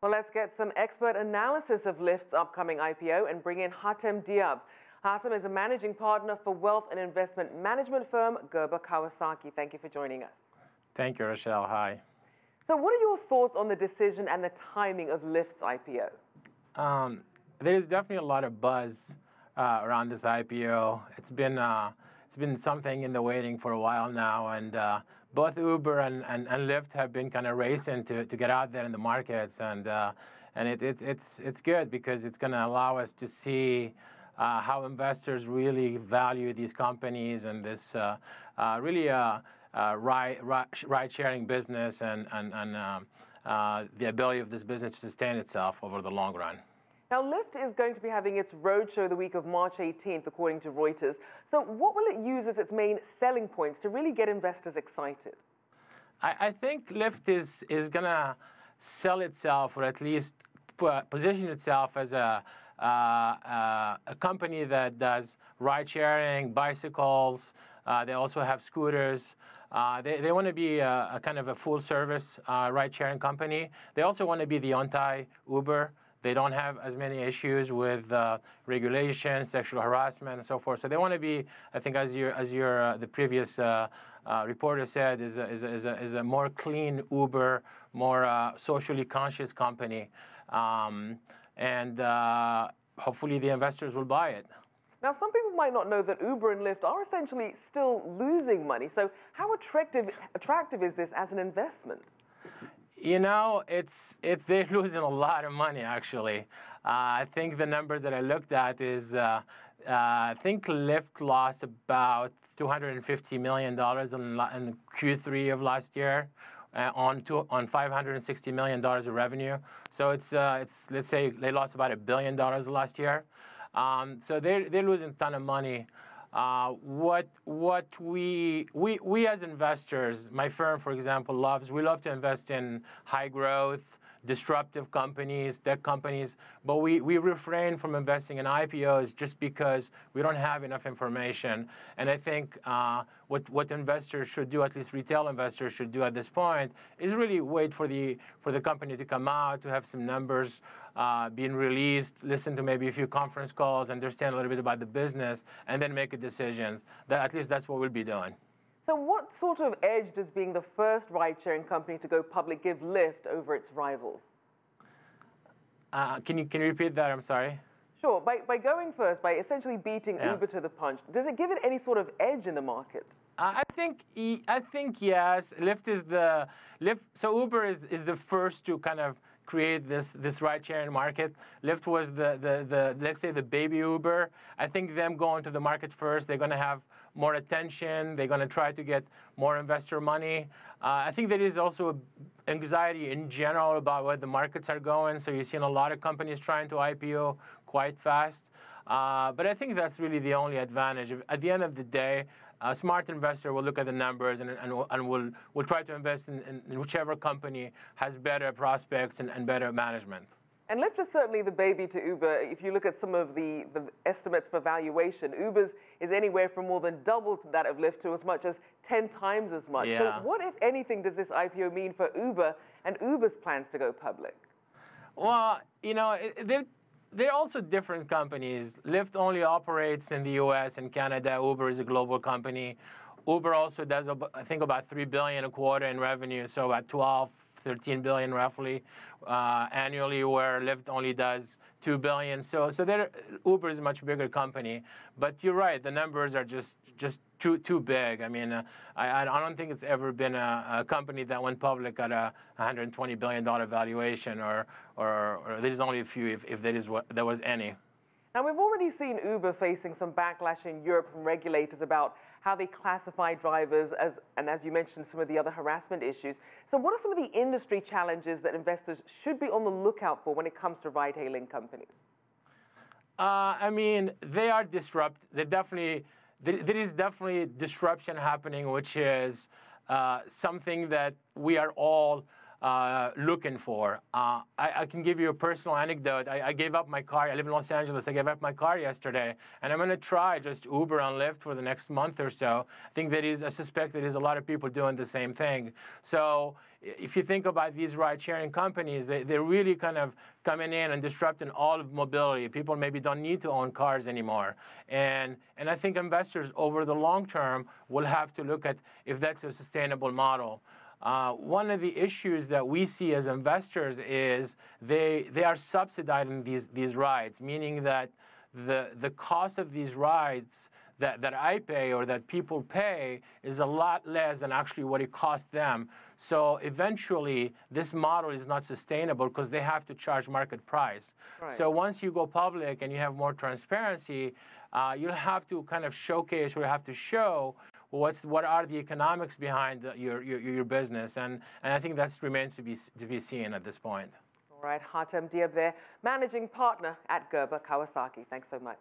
Well, let's get some expert analysis of Lyft's upcoming IPO and bring in Hatem Dhiab. Hatem is a managing partner for wealth and investment management firm Gerber Kawasaki. Thank you for joining us. Thank you, Rachelle. Hi. So what are your thoughts on the decision and the timing of Lyft's IPO? There's definitely a lot of buzz around this IPO. It's been something in the waiting for a while now, and both Uber and Lyft have been kind of racing to get out there in the markets, and it's good because it's going to allow us to see how investors really value these companies and this really ride-sharing business and the ability of this business to sustain itself over the long run. Now, Lyft is going to be having its roadshow the week of March 18th, according to Reuters. So what will it use as its main selling points to really get investors excited? I think Lyft is going to sell itself, or at least position itself as a company that does ride-sharing, bicycles. They also have scooters. They want to be a kind of a full-service ride-sharing company. They also want to be the anti-Uber. They don't have as many issues with regulation, sexual harassment, and so forth. So they want to be, I think, as the previous reporter said, is a more clean Uber, more socially conscious company, and hopefully the investors will buy it. Now, some people might not know that Uber and Lyft are essentially still losing money. So how attractive is this as an investment? You know, they're losing a lot of money, actually. I think the numbers that I looked at is, I think Lyft lost about $250 million in Q3 of last year on $560 million of revenue. So it's let's say they lost about $1 billion last year. So they're losing a ton of money. What we as investors, my firm, for example, we love to invest in high growth, disruptive companies, tech companies, but we refrain from investing in IPOs just because we don't have enough information. And I think what investors should do, at least retail investors should do at this point, is really wait for the company to come out, to have some numbers being released, listen to maybe a few conference calls, understand a little bit about the business, and then make a decision. At least that's what we'll be doing. So what sort of edge does being the first ride-sharing company to go public give Lyft over its rivals? Can you repeat that? I'm sorry. Sure. By going first, by essentially beating Uber to the punch, does it give it any sort of edge in the market? I think yes. So Uber is the first to kind of create this ride-sharing market. Lyft was the let's say the baby Uber. I think them going to the market first, they're going to have more attention. They're going to try to get more investor money. I think there is also anxiety in general about where the markets are going. So you've seen a lot of companies trying to IPO quite fast. But I think that's really the only advantage. At the end of the day, a smart investor will look at the numbers and will try to invest in whichever company has better prospects and better management. And Lyft is certainly the baby to Uber. If you look at some of the estimates for valuation, Uber's is anywhere from more than double that of Lyft to as much as 10 times as much. Yeah. So what, if anything, does this IPO mean for Uber and Uber's plans to go public? Well, you know, they're also different companies. Lyft only operates in the US and Canada. Uber is a global company. Uber also does, I think, about $3 billion a quarter in revenue, so about 13 billion roughly annually, where Lyft only does $2 billion. So Uber is a much bigger company. But you're right, the numbers are just too big. I mean, I don't think it's ever been a company that went public at a $120 billion valuation, or there's only a few, if there was any. Now, we've already seen Uber facing some backlash in Europe from regulators about how they classify drivers and as you mentioned, some of the other harassment issues. So what are some of the industry challenges that investors should be on the lookout for when it comes to ride-hailing companies? I mean, they are disruptive. There is definitely disruption happening, which is something that we are all looking for. I can give you a personal anecdote. I gave up my car. I live in Los Angeles. I gave up my car yesterday, and I'm going to try just Uber and Lyft for the next month or so. I suspect that there's a lot of people doing the same thing. So if you think about these ride-sharing companies, they're really kind of coming in and disrupting all of mobility. People maybe don't need to own cars anymore. And I think investors over the long term will have to look at if that's a sustainable model. One of the issues that we see as investors is they are subsidizing these rides, meaning that the cost of these rides that I pay or that people pay is a lot less than actually what it costs them. So eventually, this model is not sustainable because they have to charge market price. Right. So once you go public and you have more transparency, you'll have to kind of showcase or you have to show what are the economics behind your business, and I think that remains to be seen at this point. All right, Hatem Dhiab there, managing partner at Gerber Kawasaki. Thanks so much.